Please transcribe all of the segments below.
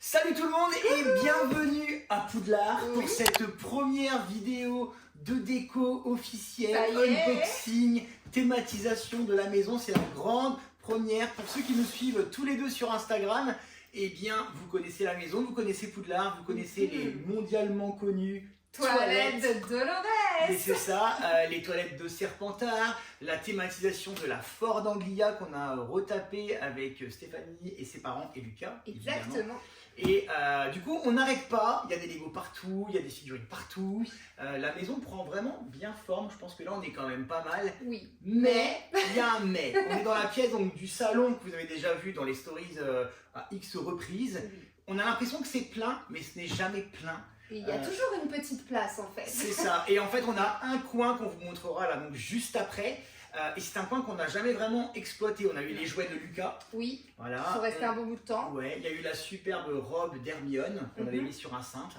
Salut tout le monde et bienvenue à Poudlard pour cette première vidéo de déco officielle, unboxing, thématisation de la maison. C'est la grande première. Pour ceux qui nous suivent tous les deux sur Instagram, eh bien vous connaissez la maison, vous connaissez Poudlard, vous connaissez les mondialement connus toilettes de Dolores. Et c'est ça, les toilettes de Serpentard, la thématisation de la Ford Anglia qu'on a retapé avec Stéphanie et ses parents et Lucas. Exactement. Évidemment. Et du coup, on n'arrête pas, il y a des Legos partout, il y a des figurines partout. La maison prend vraiment bien forme, je pense que là on est quand même pas mal. Oui. Mais, il y a un mais. On est dans la pièce donc, du salon que vous avez déjà vu dans les stories à X reprises. Oui. On a l'impression que c'est plein, mais ce n'est jamais plein. Et il y a toujours une petite place en fait. C'est ça. Et en fait, on a un coin qu'on vous montrera là, donc juste après. Et c'est un coin qu'on n'a jamais vraiment exploité. On a eu les jouets de Lucas. Oui. Voilà. Ils sont restés un bon bout de temps. Ouais. Il y a eu la superbe robe d'Hermione qu'on avait mis sur un cintre.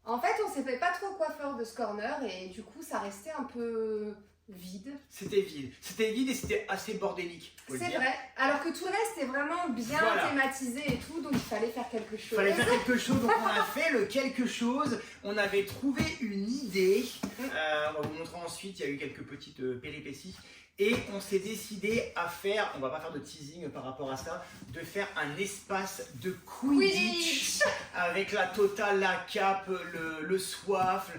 En fait, on s'est pas trop coiffeur de ce corner et du coup, ça restait un peu vide. C'était vide. C'était vide et c'était assez bordélique. C'est vrai. Alors que tout le reste est vraiment bien thématisé et tout, donc il fallait faire quelque chose. Il fallait faire quelque chose, donc on a fait le quelque chose. On avait trouvé une idée. On va vous montrer ensuite, il y a eu quelques petites péripéties. Et on s'est décidé à faire, on va pas faire de teasing par rapport à ça, de faire un espace de Quidditch avec la totale, la cape, le soif,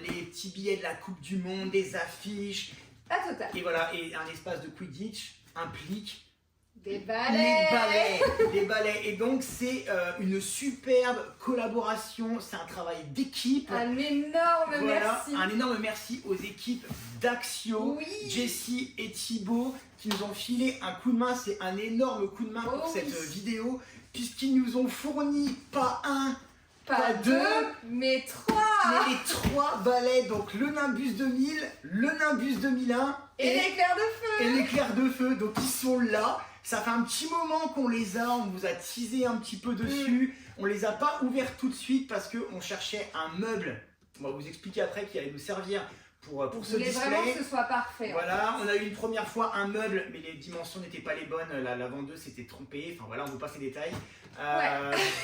les petits billets de la Coupe du Monde, des affiches. La totale. Et voilà, et un espace de Quidditch implique des balais. Des balais. Et donc c'est une superbe collaboration, c'est un travail d'équipe. Un énorme merci. Un énorme merci aux équipes d'Axio, Jessie et Thibaut qui nous ont filé un coup de main. C'est un énorme coup de main pour cette vidéo puisqu'ils nous ont fourni pas un, pas deux, mais trois. Mais les trois balais, donc le Nimbus 2000, le Nimbus 2001 et l'éclair de feu. Et l'éclair de feu, donc ils sont là. Ça fait un petit moment qu'on les a, on vous a teasé un petit peu dessus. On les a pas ouverts tout de suite parce qu'on cherchait un meuble. On va vous expliquer après qui allait nous servir pour ce display. Vraiment que ce soit parfait. Voilà, on a eu une première fois un meuble, mais les dimensions n'étaient pas les bonnes. La vendeuse s'était trompée. Enfin voilà, on vous passe les détails.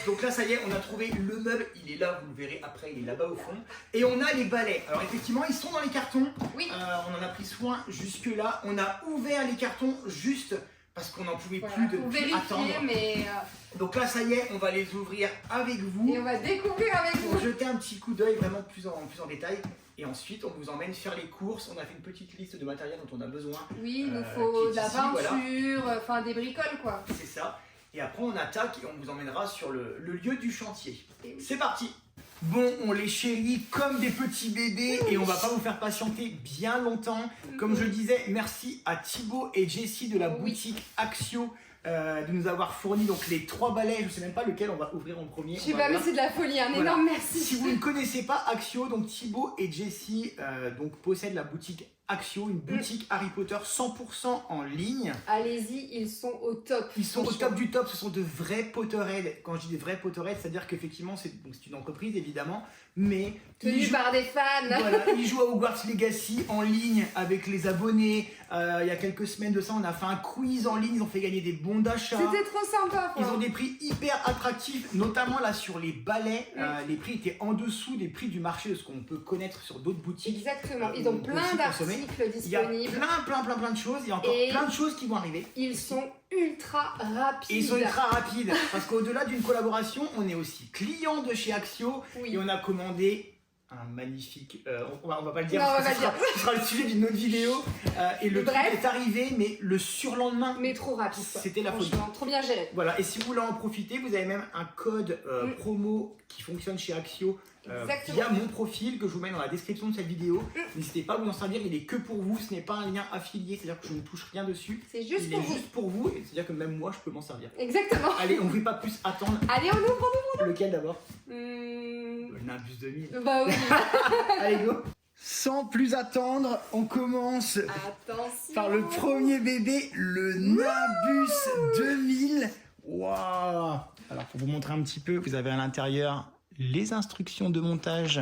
Donc là, ça y est, on a trouvé le meuble. Il est là, vous le verrez après, il est là-bas au fond. Et on a les balais. Alors effectivement, ils sont dans les cartons. Oui. On en a pris soin jusque-là. On a ouvert les cartons juste parce qu'on n'en pouvait plus de attendre. Mais donc là, ça y est, on va les ouvrir avec vous. Et on va découvrir avec vous. Pour jeter un petit coup d'œil vraiment plus en détail. Et ensuite, on vous emmène faire les courses. On a fait une petite liste de matériel dont on a besoin. Oui, il nous faut de la peinture, enfin des bricoles quoi. C'est ça. Et après, on attaque et on vous emmènera sur le lieu du chantier. C'est parti. Bon, on les chérit comme des petits bébés et on va pas vous faire patienter bien longtemps. Comme je disais, merci à Thibaut et Jessie de la boutique Axio de nous avoir fourni donc les trois balais. Je sais même pas lequel on va ouvrir en premier. Je sais pas, mais c'est de la folie, un énorme merci. Si vous ne connaissez pas Axio, donc Thibaut et Jessie donc possèdent la boutique Axio, une boutique Harry Potter 100% en ligne. Allez-y, ils sont au top. Ils sont au top du top, ce sont de vrais Potterheads. Quand je dis des vrais Potterheads, c'est-à-dire qu'effectivement, c'est une entreprise évidemment, mais tenus par des fans. Voilà, ils jouent à Hogwarts Legacy en ligne avec les abonnés. Il y a quelques semaines de ça, on a fait un quiz en ligne, ils ont fait gagner des bons d'achat. C'était trop sympa. Ils ont des prix hyper attractifs, notamment là sur les balais. Les prix étaient en dessous des prix du marché de ce qu'on peut connaître sur d'autres boutiques. Exactement, ils ont plein d'articles disponibles. Il y a plein de choses, il y a encore plein de choses qui vont arriver. Ils sont ultra rapides. Ils sont ultra rapides parce qu'au-delà d'une collaboration, on est aussi client de chez Axio et on a commandé un magnifique. On va pas le dire, ce sera le sujet d'une autre vidéo. Et le truc est arrivé, mais le surlendemain. Mais trop rapide. C'était la folie. Trop bien géré. Voilà, et si vous voulez en profiter, vous avez même un code promo qui fonctionne chez Axio. Via mon profil que je vous mets dans la description de cette vidéo. N'hésitez pas à vous en servir, il est que pour vous, ce n'est pas un lien affilié, c'est-à-dire que je ne touche rien dessus. C'est juste pour vous, et c'est-à-dire que même moi je peux m'en servir. Exactement. Allez, on ne veut pas plus attendre. Allez, on ouvre. Lequel d'abord Le Nimbus 2000. Bah oui. Allez, go. Sans plus attendre, on commence par le premier bébé, le Nimbus 2000. Waouh. Alors pour vous montrer un petit peu, vous avez à l'intérieur les instructions de montage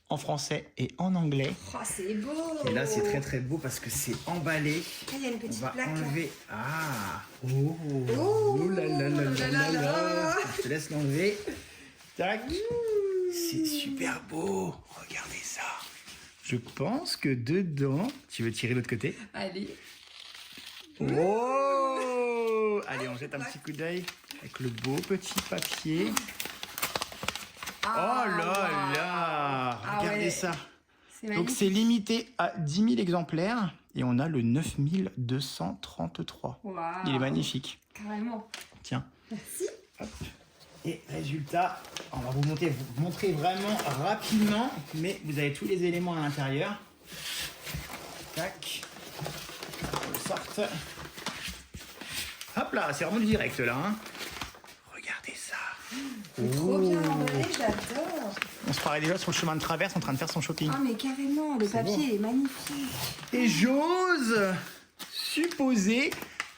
en français et en anglais. Oh, c'est beau. Et là, c'est très très beau parce que c'est emballé. Ah, il y a une On petite va plaque. enlever. Ah. Oh. Oh là là là là là là. là. Je te laisse l'enlever. Tac. C'est super beau. Regardez ça. Je pense que dedans, tu veux tirer de l'autre côté? Allez. Oh. Allez, on jette un petit coup d'œil avec le beau petit papier. Oh là là. Regardez ça. C'est Donc magnifique. c'est limité à 10 000 exemplaires et on a le 9233. Waouh. Il est magnifique. Carrément. Tiens. Merci. Hop. Et résultat, on va vous montrer vraiment rapidement, mais vous avez tous les éléments à l'intérieur. Tac. On le sorte. Hop là, c'est vraiment du direct là. Hein. Regardez ça. C'est trop bien emballé, j'adore. On se paraît déjà sur le chemin de traverse en train de faire son shopping. Ah mais carrément, le papier est magnifique. Et j'ose supposer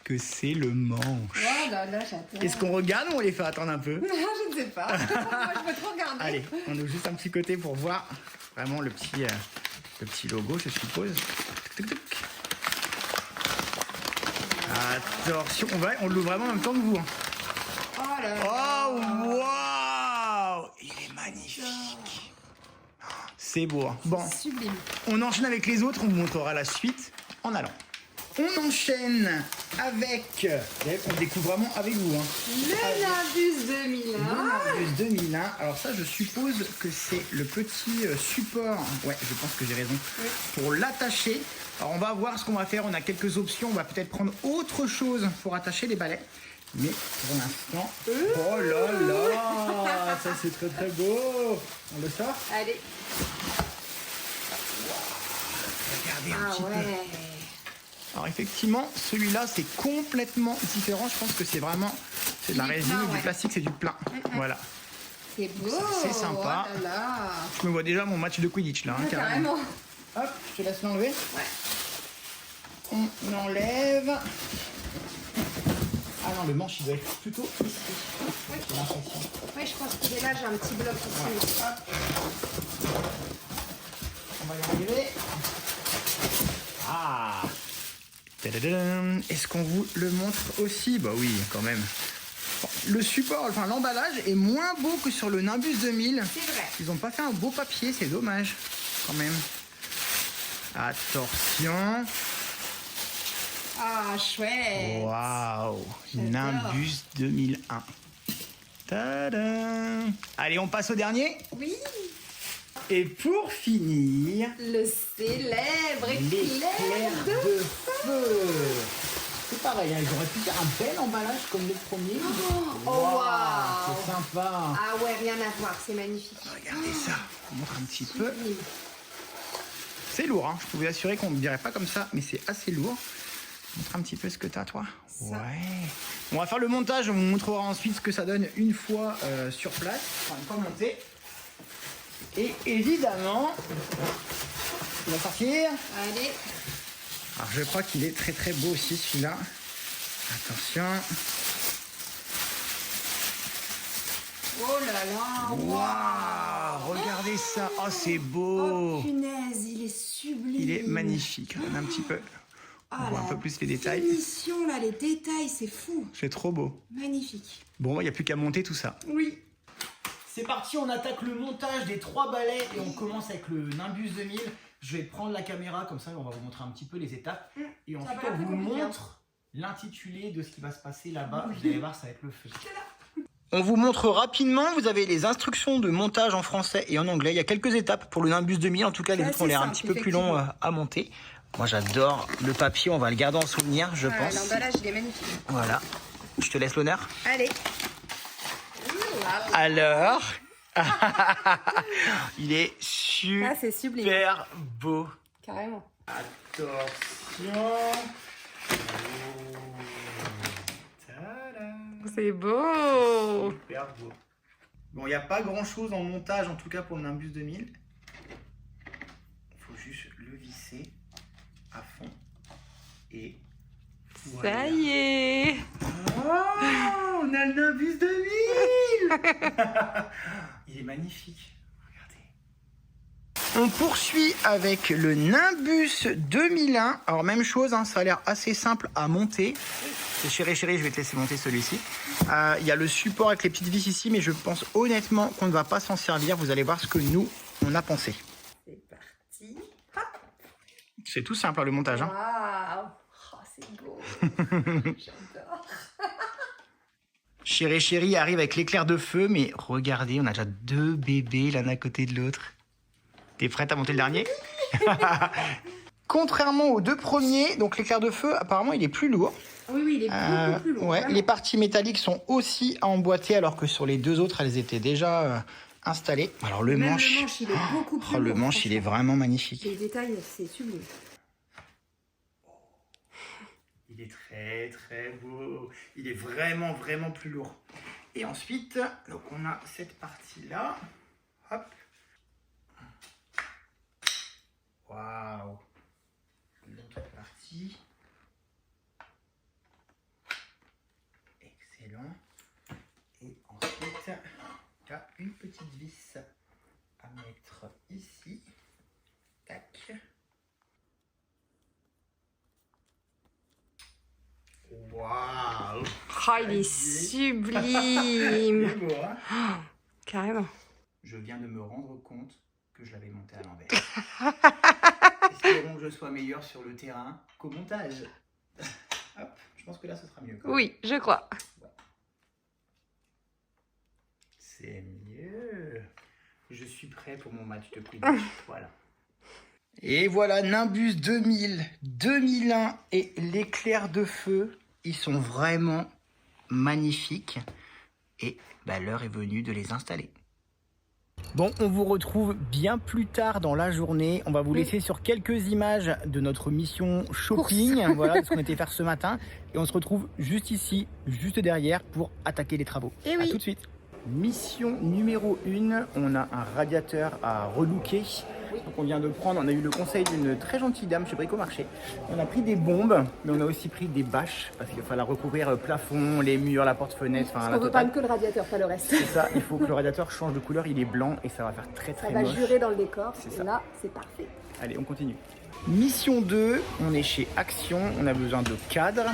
que c'est le manche. Oh là là, j'adore. Est-ce qu'on regarde ou on les fait attendre un peu? Je ne sais pas. Moi, je peux trop regarder. Allez, on ouvre juste un petit côté pour voir vraiment le petit logo, je suppose. Tic, tic, tic. Attention, on l'ouvre vraiment en même temps que vous. Hein. Oh là là. Oh, waouh! Il est magnifique. C'est beau. Hein. Bon, Sublime. on enchaîne avec les autres, on vous montrera la suite en allant. On enchaîne avec, on découvre vraiment avec vous. Hein. Le Nimbus 2001. Nimbus 2001. Alors ça, je suppose que c'est le petit support. Ouais, je pense que j'ai raison. Oui. Pour l'attacher. Alors on va voir ce qu'on va faire. On a quelques options. On va peut-être prendre autre chose pour attacher les balais. Mais pour l'instant, oh là là, ça c'est très très beau. On le sort. Allez. Regardez un Ah petit peu. ouais. Alors effectivement, celui-là c'est complètement différent. Je pense que c'est vraiment de la Du résine, plein, du ouais. plastique, c'est du plein. Voilà. C'est beau. C'est sympa. Oh là là. Je me vois déjà mon match de Quidditch là, hein, Ouais, carrément. carrément. Hop, je te laisse l'enlever. Ouais. On enlève. Ah non, le manche il doit être plutôt ici. Oui. J'ai l'impression. Oui, je pense qu'il est là, j'ai un petit bloc ici. Ouais. Hop. On va y arriver. Ah. Tadadam. Est-ce qu'on vous le montre aussi? Bah oui, quand même. Bon, le support, enfin l'emballage est moins beau que sur le Nimbus 2000. C'est vrai. Ils n'ont pas fait un beau papier, c'est dommage, quand même. Attention. Ah, chouette. Waouh. J'adore. Nimbus 2001. Tadam. Allez, on passe au dernier. Oui. Et pour finir, Le célèbre l'éclair éclair de... de feu. C'est pareil, hein, ils auraient pu faire un bel emballage comme les premiers. Oh, waouh. C'est sympa. Ah ouais, rien à voir, c'est magnifique. Regardez ça. On montre un petit peu. Sublime. C'est lourd, hein. Je peux vous assurer qu'on ne dirait pas comme ça, mais c'est assez lourd. Montre un petit peu ce que tu as, toi. Ça. Ouais. On va faire le montage, on vous montrera ensuite ce que ça donne une fois sur place, enfin une fois monté. Et évidemment, il va sortir. Allez. Alors je crois qu'il est très très beau aussi celui-là. Attention. Oh là là. Waouh, regardez ça. Oh, c'est beau. Oh punaise, il est sublime. Il est magnifique. Regarde un petit peu. On voit un peu plus les détails. Finition là, les détails, c'est fou. C'est trop beau. Magnifique. Bon, il n'y a plus qu'à monter tout ça. Oui. C'est parti, on attaque le montage des 3 balais et on commence avec le Nimbus 2000. Je vais prendre la caméra, comme ça on va vous montrer un petit peu les étapes. Et Ça ensuite va on être vous compliqué, hein. montre l'intitulé de ce qui va se passer là-bas. Vous allez voir, ça va être le feu. On vous montre rapidement, vous avez les instructions de montage en français et en anglais. Il y a quelques étapes pour le Nimbus 2000, en tout cas les Ouais, autres ont l'air un c'est petit simple, peu plus longs à monter. Moi j'adore le papier, on va le garder en souvenir je pense. L'emballage, il est magnifique. Voilà, je te laisse l'honneur. Allez. Alors, il est super Ah, c'est sublime. beau. Carrément. Attention. Tadam. C'est beau. Super beau. Bon, il n'y a pas grand chose en montage, en tout cas pour le Nimbus 2000. Il faut juste le visser à fond. Et voilà. Ça y est. Oh, on a le Nimbus 2000. Il est magnifique. Regardez. On poursuit avec le Nimbus 2001. Alors même chose, hein, ça a l'air assez simple à monter. C'est chéri, je vais te laisser monter celui-ci. Il y a le support avec les petites vis ici, mais je pense honnêtement qu'on ne va pas s'en servir. Vous allez voir ce que nous, on a pensé. C'est parti. C'est tout simple, le montage. Hein. Waouh, oh, c'est beau. J'adore. Chéri arrive avec l'éclair de feu, mais regardez, on a déjà 2 bébés l'un à côté de l'autre. T'es prête à monter le dernier? Contrairement aux 2 premiers, donc l'éclair de feu, apparemment, il est plus lourd. Oui, il est beaucoup plus lourd. Ouais, les parties métalliques sont aussi à emboîter, alors que sur les 2 autres, elles étaient déjà installées. Alors le manche, il est beaucoup plus lourd. Le manche, il est vraiment magnifique. Les détails, c'est sublime. Il est très beau. Il est vraiment plus lourd. Et ensuite, donc on a cette partie-là. Hop. Waouh. L'autre partie. Excellent. Et ensuite, tu as une petite vis à mettre ici. Tac. Waouh. Oh, il est sublime. C'est beau, hein? Carrément. Je viens de me rendre compte que je l'avais monté à l'envers. Espérons que je sois meilleur sur le terrain qu'au montage. Hop, je pense que là, ce sera mieux. Oui, je crois. C'est mieux. Je suis prêt pour mon match de Quidditch. Voilà. Et voilà, Nimbus 2000, 2001 et l'éclair de feu. Ils sont vraiment magnifiques. Et bah, l'heure est venue de les installer. Bon, on vous retrouve bien plus tard dans la journée. On va vous laisser sur quelques images de notre mission shopping. Voilà ce qu'on était faire ce matin. Et on se retrouve juste ici, juste derrière, pour attaquer les travaux. Et à oui. tout de suite. Mission numéro 1, on a un radiateur à relooker. Donc on vient de prendre, on a eu le conseil d'une très gentille dame chez Bricomarché. On a pris des bombes, mais on a aussi pris des bâches parce qu'il va falloir recouvrir le plafond, les murs, la porte-fenêtre. Parce qu'on veut pas que le radiateur, pas le reste. C'est ça, il faut que le radiateur change de couleur, il est blanc et ça va faire très Ça moche. va jurer dans le décor. C'est Et ça. là, c'est parfait. Allez, on continue. Mission 2, on est chez Action, on a besoin de cadres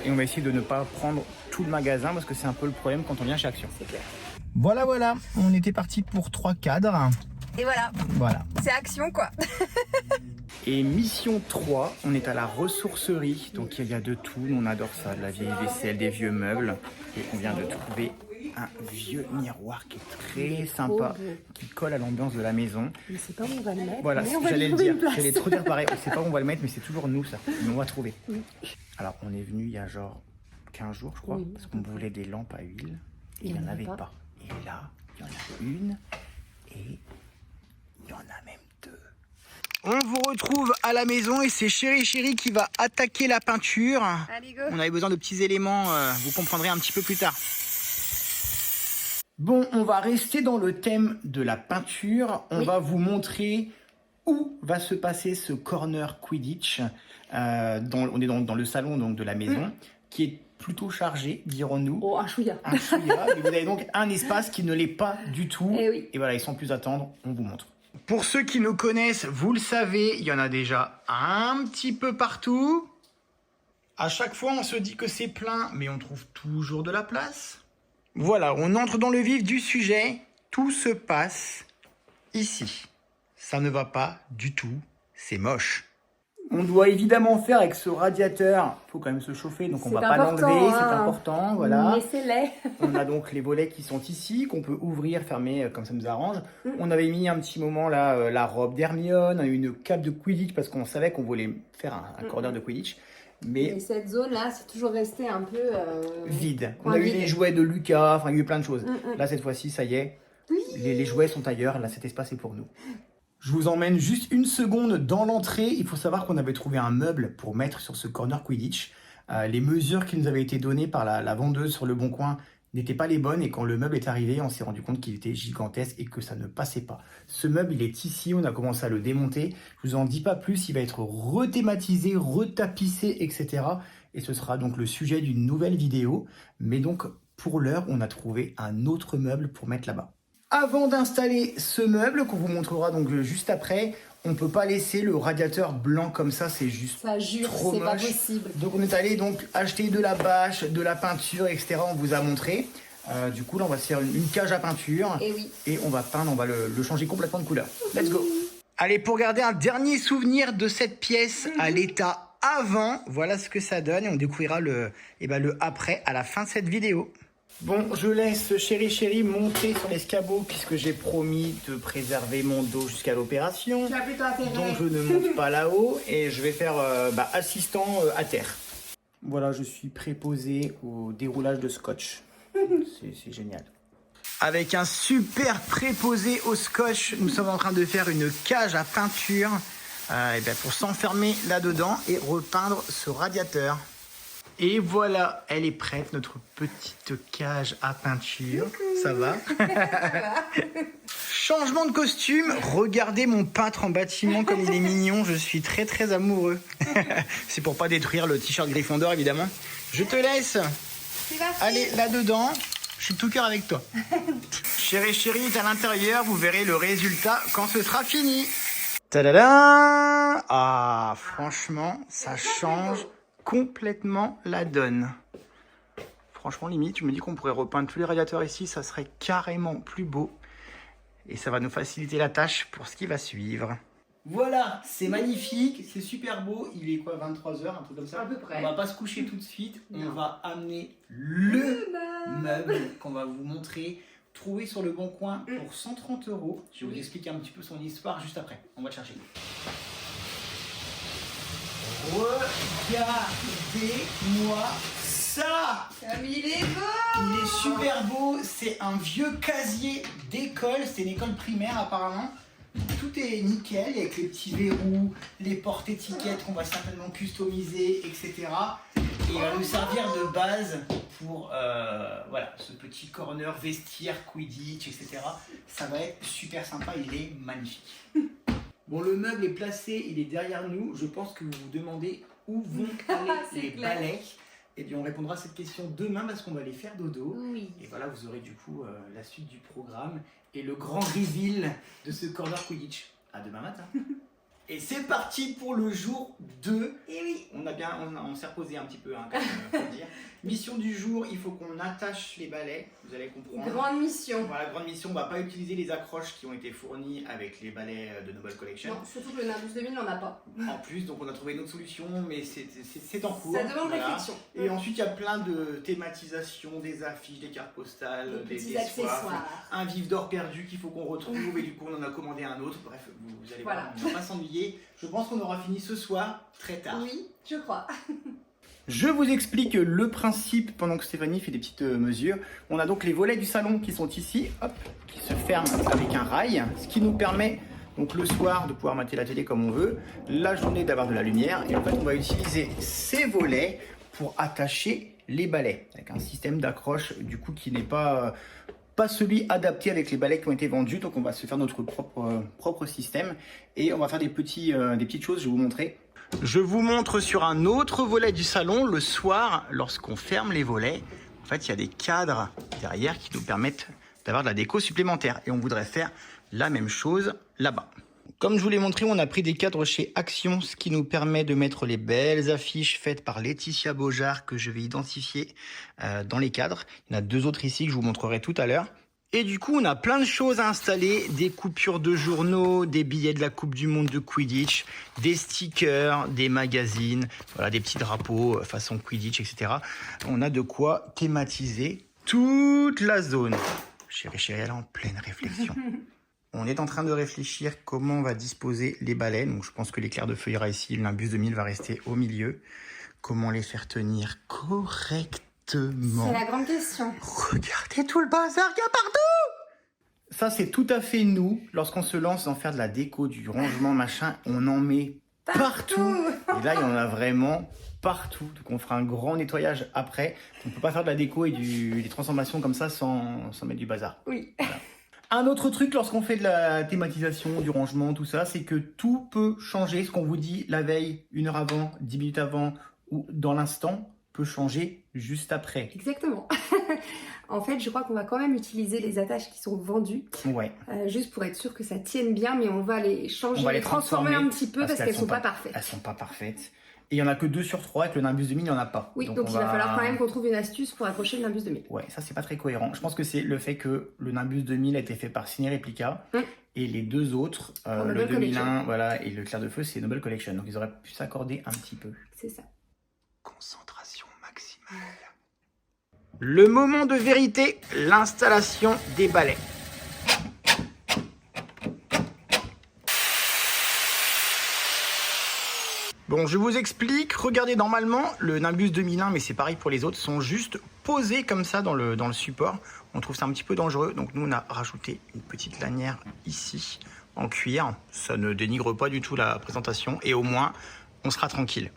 et on va essayer de ne pas prendre tout le magasin parce que c'est un peu le problème quand on vient chez Action. C'est clair. Voilà, on était parti pour 3 cadres. Et voilà, Voilà. c'est action quoi. Et mission 3, on est à la ressourcerie, donc il y a de tout, on adore ça, de la vieille vaisselle, des vieux meubles. Et on vient de trouver un vieux miroir qui est très sympa, qui colle à l'ambiance de la maison. Mais c'est pas où on va le mettre. Voilà, mais on va j'allais lui le trouver dire, une place. j'allais trop dire pareil, on sait pas où on va le mettre, mais c'est toujours nous ça, mais on va trouver. Oui. Alors on est venu il y a genre 15 jours je crois, Oui, parce qu'on voulait des lampes à huile, et il n'y en avait pas. Et là, il y en a une, et il y en a même 2. On vous retrouve à la maison et c'est Chéri qui va attaquer la peinture. Allez, go. On avait besoin de petits éléments, vous comprendrez un petit peu plus tard. Bon, on va rester dans le thème de la peinture. On va vous montrer où va se passer ce corner Quidditch. On est dans le salon donc, de la maison, qui est plutôt chargé, dirons-nous. Oh, un chouïa. Un chouïa. Et vous avez donc un espace qui ne l'est pas du tout. Eh oui. Et voilà, ils sans plus attendre, on vous montre. Pour ceux qui nous connaissent, vous le savez, il y en a déjà un petit peu partout. À chaque fois, on se dit que c'est plein, mais on trouve toujours de la place. Voilà, on entre dans le vif du sujet. Tout se passe ici. Ça ne va pas du tout, c'est moche. On doit évidemment faire avec ce radiateur, il faut quand même se chauffer, donc on va pas l'enlever, c'est important, voilà. Mais c'est laid. On a donc les volets qui sont ici, qu'on peut ouvrir, fermer comme ça nous arrange. On avait mis un petit moment là la robe d'Hermione, une cape de Quidditch parce qu'on savait qu'on voulait faire un corner de Quidditch. Mais cette zone-là, c'est toujours resté un peu... vide. On a eu les jouets de Lucas, enfin il y a eu plein de choses. Là cette fois-ci, ça y est, les jouets sont ailleurs, là cet espace est pour nous. Je vous emmène juste une seconde dans l'entrée. Il faut savoir qu'on avait trouvé un meuble pour mettre sur ce corner Quidditch. Les mesures qui nous avaient été données par la vendeuse sur le Bon Coin n'étaient pas les bonnes. Et quand le meuble est arrivé, on s'est rendu compte qu'il était gigantesque et que ça ne passait pas. Ce meuble, il est ici. On a commencé à le démonter. Je vous en dis pas plus. Il va être rethématisé, retapissé, etc. Et ce sera donc le sujet d'une nouvelle vidéo. Mais donc, pour l'heure, on a trouvé un autre meuble pour mettre là-bas. Avant d'installer ce meuble, qu'on vous montrera donc juste après, on ne peut pas laisser le radiateur blanc comme ça, c'est juste Ça jure, trop c'est pas moche. possible. Donc on est allé donc acheter de la bâche, de la peinture, etc. On vous a montré. Du coup là on va se faire une cage à peinture. Et oui. Et on va peindre, on va le changer complètement de couleur. Let's go. Allez, pour garder un dernier souvenir de cette pièce à l'état avant, voilà ce que ça donne. Et on découvrira le après à la fin de cette vidéo. Bon, je laisse chéri monter sur l'escabeau puisque j'ai promis de préserver mon dos jusqu'à l'opération. Tu as plutôt intérêt. Donc je ne monte pas là-haut et je vais faire assistant à terre. Voilà, je suis préposé au déroulage de scotch. C'est génial. Avec un super préposé au scotch, nous sommes en train de faire une cage à peinture pour s'enfermer là-dedans et repeindre ce radiateur. Et voilà, elle est prête, notre petite cage à peinture. Ça va? Changement de costume. Regardez mon peintre en bâtiment comme il est mignon. Je suis très très amoureux. C'est pour pas détruire le t-shirt Gryffondor évidemment. Je te laisse. Allez, là-dedans. Je suis de tout cœur avec toi. Chéri est à l'intérieur. Vous verrez le résultat quand ce sera fini. Tadadam! Ah, franchement, ça change complètement la donne. Franchement, limite, je me dis qu'on pourrait repeindre tous les radiateurs ici, ça serait carrément plus beau. Et ça va nous faciliter la tâche pour ce qui va suivre. Voilà, c'est magnifique, c'est super beau. Il est quoi, 23h, un truc comme ça? À peu près. On va pas se coucher tout de suite, Non. on va amener le meuble qu'on va vous montrer, trouvé sur le bon coin pour 130 €. Je vais vous expliquer un petit peu son histoire juste après. On va le chercher. Regardez-moi ça! Il est beau! Il est super beau, c'est un vieux casier d'école, c'est une école primaire apparemment. Tout est nickel avec les petits verrous, les portes-étiquettes qu'on va certainement customiser, etc. Et il va nous servir de base pour voilà, ce petit corner vestiaire, Quidditch, etc. Ça va être super sympa, il est magnifique. Bon, le meuble est placé, il est derrière nous. Je pense que vous vous demandez où vont aller les balais. Et bien, on répondra à cette question demain parce qu'on va les faire dodo. Oui. Et voilà, vous aurez du coup la suite du programme et le grand reveal de ce corner Quidditch. À demain matin. Et c'est parti pour le jour 2. Et oui. On s'est reposé un petit peu, hein, comme faut dire. Mission du jour, il faut qu'on attache les balais, vous allez comprendre. Grande mission. Voilà, grande mission, on ne va pas utiliser les accroches qui ont été fournies avec les balais de Noble Collection. Non, surtout que le Nimbus 2000 n'en a pas. En plus, donc on a trouvé une autre solution, mais c'est en cours. Ça demande réflexion. Et ensuite, il y a plein de thématisations, des affiches, des cartes postales, Des petits soirs, accessoires. un vif d'or perdu qu'il faut qu'on retrouve, et du coup, on en a commandé un autre. Bref, vous allez Voilà. voir, on ne va pas s'ennuyer. Je pense qu'on aura fini ce soir, très tard. Oui, je crois. Je vous explique le principe pendant que Stéphanie fait des petites mesures. On a donc les volets du salon qui sont ici, hop, qui se ferment avec un rail, ce qui nous permet donc le soir de pouvoir mater la télé comme on veut, la journée d'avoir de la lumière. Et en fait, on va utiliser ces volets pour attacher les balais avec un système d'accroche du coup qui n'est pas celui adapté avec les balais qui ont été vendus. Donc on va se faire notre propre système et on va faire des petites choses, je vais vous montrer. Je vous montre sur un autre volet du salon, le soir, lorsqu'on ferme les volets, en fait, il y a des cadres derrière qui nous permettent d'avoir de la déco supplémentaire. Et on voudrait faire la même chose là-bas. Comme je vous l'ai montré, on a pris des cadres chez Action, ce qui nous permet de mettre les belles affiches faites par Laetitia Beaujard que je vais identifier dans les cadres. Il y en a 2 autres ici que je vous montrerai tout à l'heure. Et du coup, on a plein de choses à installer, des coupures de journaux, des billets de la Coupe du Monde de Quidditch, des stickers, des magazines, voilà, des petits drapeaux façon Quidditch, etc. On a de quoi thématiser toute la zone. Chérie, elle est en pleine réflexion. On est en train de réfléchir comment on va disposer les balais. Donc, je pense que l'éclair de feu ira ici, le Nimbus 2000 va rester au milieu. Comment les faire tenir correctement? C'est la grande question. Regardez tout le bazar qu'il y a partout! Ça, c'est tout à fait nous. Lorsqu'on se lance dans faire de la déco, du rangement, machin, on en met partout. Et là, il y en a vraiment partout. Donc, on fera un grand nettoyage après. On ne peut pas faire de la déco et des transformations comme ça sans mettre du bazar. Oui. Voilà. Un autre truc lorsqu'on fait de la thématisation, du rangement, tout ça, c'est que tout peut changer. Ce qu'on vous dit la veille, 1 heure avant, 10 minutes avant ou dans l'instant peut changer juste après. Exactement. En fait, je crois qu'on va quand même utiliser les attaches qui sont vendues, Ouais. juste pour être sûr que ça tienne bien, mais on va les changer, On va les transformer un petit peu parce qu'elles sont pas parfaites. Elles sont pas parfaites. Et il y en a que 2 sur 3 avec le Nimbus 2000, il n'y en a pas. Oui, donc il va falloir quand même qu'on trouve une astuce pour accrocher le Nimbus 2000. Ouais, ça c'est pas très cohérent. Je pense que c'est le fait que le Nimbus 2000 a été fait par Ciné Replica et les deux autres, le 2001 voilà, et le Clair de Feu, c'est Noble Collection. Donc ils auraient pu s'accorder un petit peu. C'est ça. Concentration maximale. Le moment de vérité, l'installation des balais. Bon, je vous explique. Regardez, normalement, le Nimbus 2001, mais c'est pareil pour les autres, sont juste posés comme ça dans le support. On trouve ça un petit peu dangereux. Donc nous, on a rajouté une petite lanière ici, en cuir. Ça ne dénigre pas du tout la présentation. Et au moins, on sera tranquille.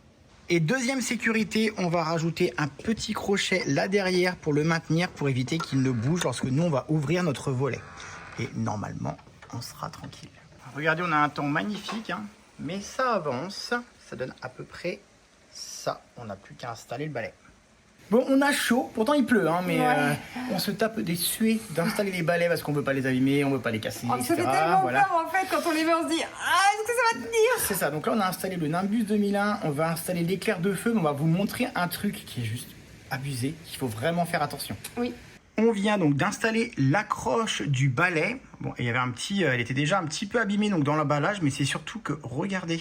Et deuxième sécurité, on va rajouter un petit crochet là derrière pour le maintenir, pour éviter qu'il ne bouge lorsque nous, on va ouvrir notre volet. Et normalement, on sera tranquille. Regardez, on a un temps magnifique, hein, mais ça avance. Ça donne à peu près ça. On n'a plus qu'à installer le balai. Bon, on a chaud. Pourtant, il pleut, hein, mais on se tape des suées d'installer les balais parce qu'on ne veut pas les abîmer, on ne veut pas les casser, On se fait tellement peur, en fait, quand on les met, on se dit « Ah, est-ce que ça va tenir ?» C'est ça. Donc là, on a installé le Nimbus 2001. On va installer l'éclair de feu, mais on va vous montrer un truc qui est juste abusé. Il faut vraiment faire attention. Oui. On vient donc d'installer l'accroche du balai. Bon, il y avait elle était déjà un petit peu abîmée donc dans l'emballage, mais c'est surtout que, regardez,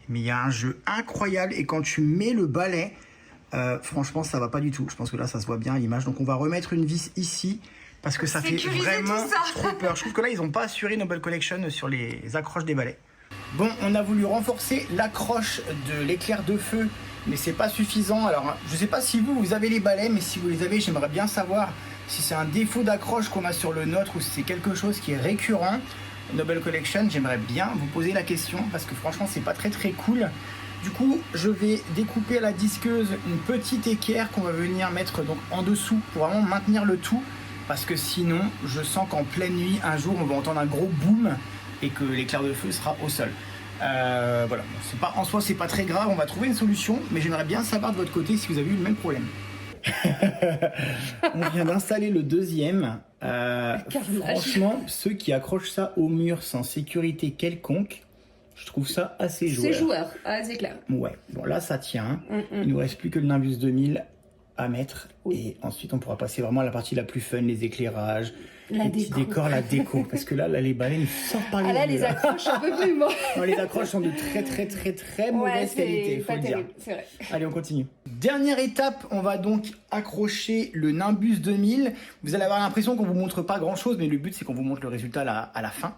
mais il y a un jeu incroyable et quand tu mets le balai, franchement ça va pas du tout. Je pense que là ça se voit bien à l'image. Donc on va remettre une vis ici parce que ça fait vraiment trop peur. Je trouve que là ils n'ont pas assuré Noble Collection sur les accroches des balais. Bon, on a voulu renforcer l'accroche de l'éclair de feu, mais c'est pas suffisant. Alors je sais pas si vous avez les balais, mais si vous les avez, j'aimerais bien savoir si c'est un défaut d'accroche qu'on a sur le nôtre ou si c'est quelque chose qui est récurrent. Noble Collection, j'aimerais bien vous poser la question parce que franchement c'est pas très cool. Du coup je vais découper à la disqueuse une petite équerre qu'on va venir mettre donc en dessous pour vraiment maintenir le tout, parce que sinon je sens qu'en pleine nuit un jour on va entendre un gros boom et que l'éclair de feu sera au sol. Voilà, bon, c'est pas, en soi c'est pas très grave, on va trouver une solution, mais j'aimerais bien savoir de votre côté si vous avez eu le même problème. On vient d'installer le deuxième. Franchement, ceux qui accrochent ça au mur sans sécurité quelconque, je trouve ça assez joueur. C'est joueur, c'est clair. Ouais, bon là ça tient. Il nous reste plus que le Nimbus 2000 à mettre. Et ensuite on pourra passer vraiment à la partie la plus fun, les éclairages, les petits décors, la déco. Parce que là les balais nous sortent par les yeux. Là les accroches, j'en peux plus moi. Non, les accroches sont de très mauvaise qualité, il faut le dire. C'est vrai. Allez, on continue. Dernière étape, on va donc accrocher le Nimbus 2000. Vous allez avoir l'impression qu'on vous montre pas grand chose, mais le but c'est qu'on vous montre le résultat à la fin.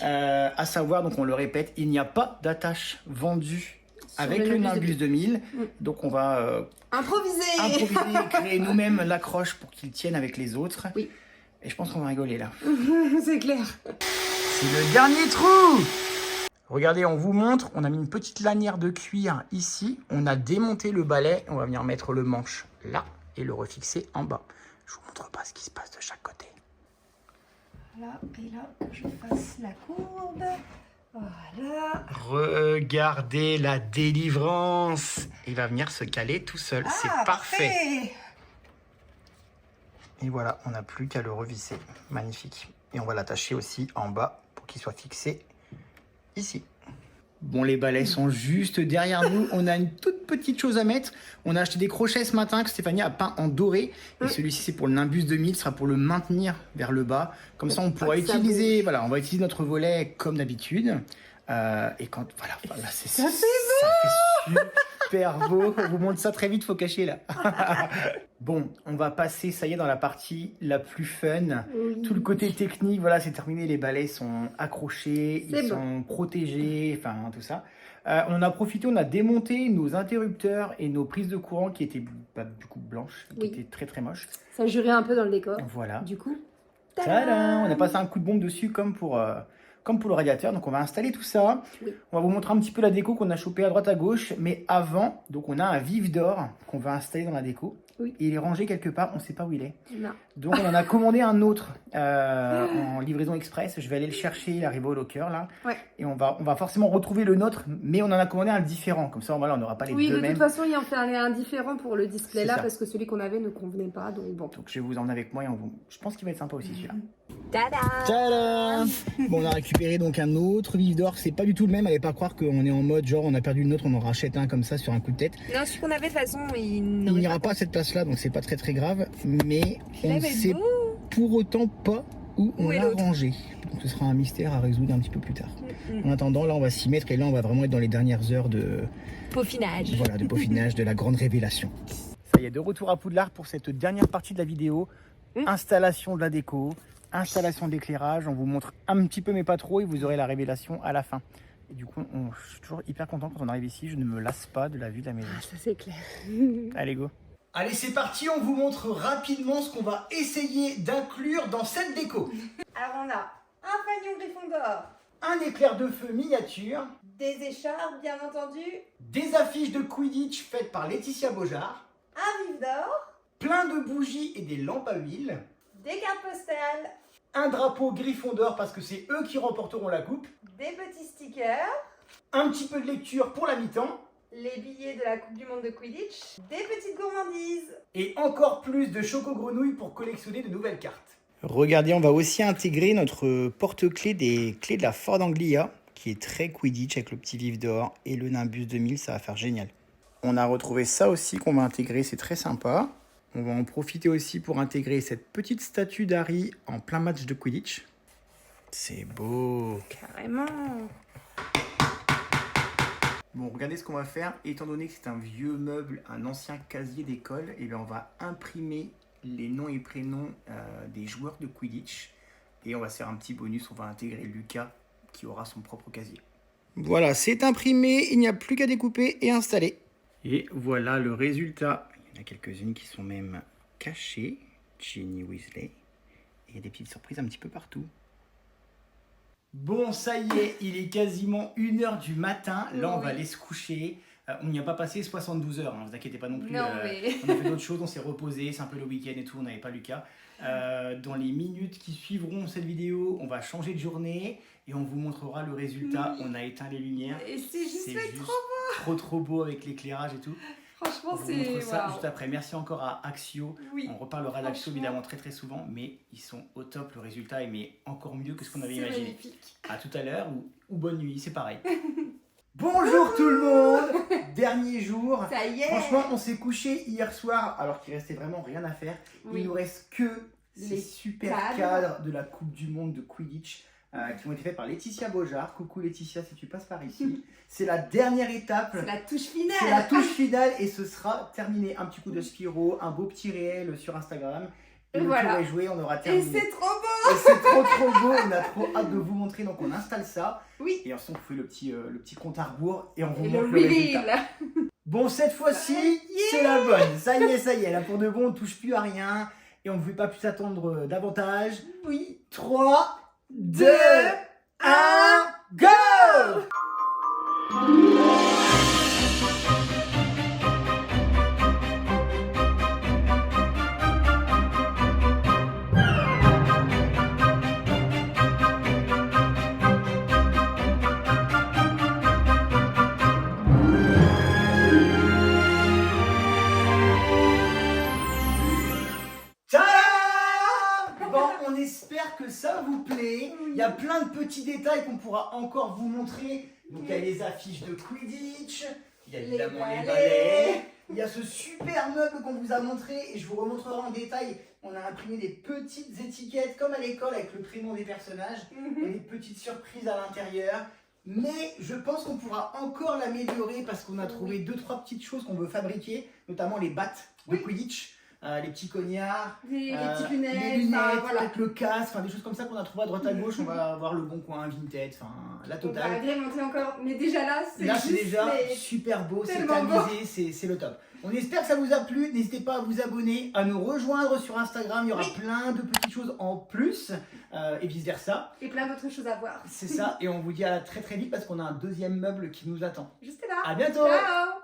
À savoir, donc on le répète, il n'y a pas d'attache vendue avec le Nimbus 2000. Donc on va improviser, créer nous-mêmes l'accroche pour qu'il tienne avec les autres. Oui. Et je pense qu'on va rigoler là. C'est clair. C'est le dernier trou. Regardez, on vous montre, on a mis une petite lanière de cuir ici. On a démonté le balai. On va venir mettre le manche là et le refixer en bas. Je vous montre pas ce qui se passe de chaque côté. Là et là, que je fasse la courbe. Voilà. Regardez la délivrance. Il va venir se caler tout seul. C'est parfait. Et voilà, on n'a plus qu'à le revisser. Magnifique. Et on va l'attacher aussi en bas pour qu'il soit fixé ici. Bon, les balais sont juste derrière nous. On a une toute petite chose à mettre. On a acheté des crochets ce matin que Stéphanie a peint en doré. Et celui-ci, c'est pour le Nimbus 2000. Ce sera pour le maintenir vers le bas. Comme ça, on pourra utiliser... Voilà, on va utiliser notre volet comme d'habitude. Et quand... Voilà, c'est ça. Ça fait super beau. On vous montre ça très vite, faut cacher là. Bon, on va passer, ça y est, dans la partie la plus fun. Tout le côté technique, voilà, c'est terminé. Les balais sont accrochés, ils sont protégés, enfin tout ça. On en a profité, on a démonté nos interrupteurs et nos prises de courant qui étaient du coup blanches, qui étaient très moches. Ça jurait un peu dans le décor. Voilà. Du coup, tadam, on a passé un coup de bombe dessus comme pour le radiateur. Donc on va installer tout ça. On va vous montrer un petit peu la déco qu'on a chopé à droite à gauche. Mais avant, donc on a un vif d'or qu'on va installer dans la déco. Oui. Et il est rangé quelque part, on ne sait pas où il est. Non. Donc on en a commandé un autre en livraison express. Je vais aller le chercher, il arrive au locker là. Ouais. Et on va forcément retrouver le nôtre, mais on en a commandé un différent. Comme ça, voilà, on n'aura pas les Oui, deux de mêmes. toute façon, il en fallait un différent pour le display C'est là, ça. parce que celui qu'on avait ne convenait pas. Donc bon. Donc je vais vous emmener avec moi et je pense qu'il va être sympa aussi celui-là. Tada! Tadam! Bon, on a récupéré donc un autre vif d'or. C'est pas du tout le même. Allez pas croire qu'on est en mode genre on a perdu le nôtre, on en rachète un comme ça sur un coup de tête. Non, celui qu'on avait de toute façon, Il n'ira pas à cette place-là, donc c'est pas très très grave. Mais on ne sait pour autant pas où est l'a l'autre? rangé. Donc ce sera un mystère à résoudre un petit peu plus tard. En attendant, là on va s'y mettre et là on va vraiment être dans les dernières heures de Peaufinage. voilà, de peaufinage, de la grande révélation. Ça y est, de retour à Poudlard pour cette dernière partie de la vidéo. Installation de la déco, installation de l'éclairage. On vous montre un petit peu mais pas trop et vous aurez la révélation à la fin. Et du coup, je suis toujours hyper content quand on arrive ici. Je ne me lasse pas de la vue de la maison. Ah, ça c'est clair. Allez, go. Allez, c'est parti. On vous montre rapidement ce qu'on va essayer d'inclure dans cette déco. Alors on a un fanion Gryffondor, Un éclair de feu miniature, des écharpes bien entendu, des affiches de Quidditch faites par Laetitia Beaujard, un vif d'or, plein de bougies et des lampes à huile, des cartes postales, un drapeau Gryffondor parce que c'est eux qui remporteront la coupe, des petits stickers, un petit peu de lecture pour la mi-temps, les billets de la Coupe du Monde de Quidditch, des petites gourmandises. et encore plus de choco-grenouilles pour collectionner de nouvelles cartes. Regardez, on va aussi intégrer notre porte-clés des clés de la Ford Anglia, qui est très Quidditch avec le petit vif d'or et le Nimbus 2000, ça va faire génial. On a retrouvé ça aussi qu'on va intégrer, c'est très sympa. On va en profiter aussi pour intégrer cette petite statue d'Harry en plein match de Quidditch. C'est beau. Carrément. Bon, regardez ce qu'on va faire. Étant donné que c'est un vieux meuble, un ancien casier d'école, et bien on va imprimer les noms et prénoms des joueurs de Quidditch. Et on va se faire un petit bonus, on va intégrer Lucas qui aura son propre casier. Voilà, c'est imprimé, il n'y a plus qu'à découper et installer. Et voilà le résultat. Il y en a quelques-unes qui sont même cachées. Ginny Weasley. Et il y a des petites surprises un petit peu partout. Bon, ça y est, il est quasiment 1h du matin. Là, on va aller se coucher. On n'y a pas passé 72 heures, ne vous inquiétez pas non plus. Non, mais... On a fait d'autres choses, on s'est reposé, c'est un peu le week-end et tout, on n'avait pas Lucas. Dans les minutes qui suivront cette vidéo, on va changer de journée et on vous montrera le résultat. On a éteint les lumières. Et c'est juste trop beau avec l'éclairage et tout. Franchement, On vous montre ça wow. juste après. Merci encore à Axio. Oui, on reparlera d'Axio évidemment très souvent, mais ils sont au top. Le résultat est encore mieux que ce qu'on avait imaginé. Magnifique. À tout à l'heure ou bonne nuit, c'est pareil. Bonjour tout le monde. Dernier jour. Ça y est. Franchement, on s'est couché hier soir alors qu'il restait vraiment rien à faire. Oui. Il nous reste que ces Les super cadres de la Coupe du Monde de Quidditch qui ont été faits par Laetitia Beaujard. Coucou Laetitia, si tu passes par ici. C'est la dernière étape. C'est la touche finale. C'est la touche finale et ce sera terminé. Un petit coup de Spiro, un beau petit réel sur Instagram. Et le tour est joué, on aura terminé. Et c'est trop beau. Et c'est trop beau, on a trop hâte de vous montrer. Donc on installe ça. Oui. Et ensuite on fait le petit compte à rebours et on vous Et montre le le résultat. reveal. Bon, cette fois-ci, c'est la bonne. Ça y est. Là pour de bon, on touche plus à rien. Et on ne pouvait pas plus attendre davantage. Oui. 3, 2, 1, go! On espère que ça vous plaît. Il y a plein de petits détails qu'on pourra encore vous montrer. Donc il y a les affiches de Quidditch, il y a évidemment les balais, il y a ce super meuble qu'on vous a montré et je vous remontrerai en détail. On a imprimé des petites étiquettes comme à l'école avec le prénom des personnages et des petites surprises à l'intérieur. Mais je pense qu'on pourra encore l'améliorer parce qu'on a trouvé 2-3 petites choses qu'on veut fabriquer, notamment les battes de Quidditch. Les petits cognards, les petites lunettes, les lunettes, voilà. peut-être le casque, des choses comme ça qu'on a trouvé à droite à gauche. On va voir le bon coin, Vinted, la totale. On va agrémenter encore, mais déjà là, c'est déjà super beau, c'est tamisé, c'est le top. On espère que ça vous a plu. N'hésitez pas à vous abonner, à nous rejoindre sur Instagram. Il y aura plein de petites choses en plus et vice versa. Et plein d'autres choses à voir. C'est ça. Et on vous dit à très vite parce qu'on a un deuxième meuble qui nous attend. Juste là. À bientôt. Ciao.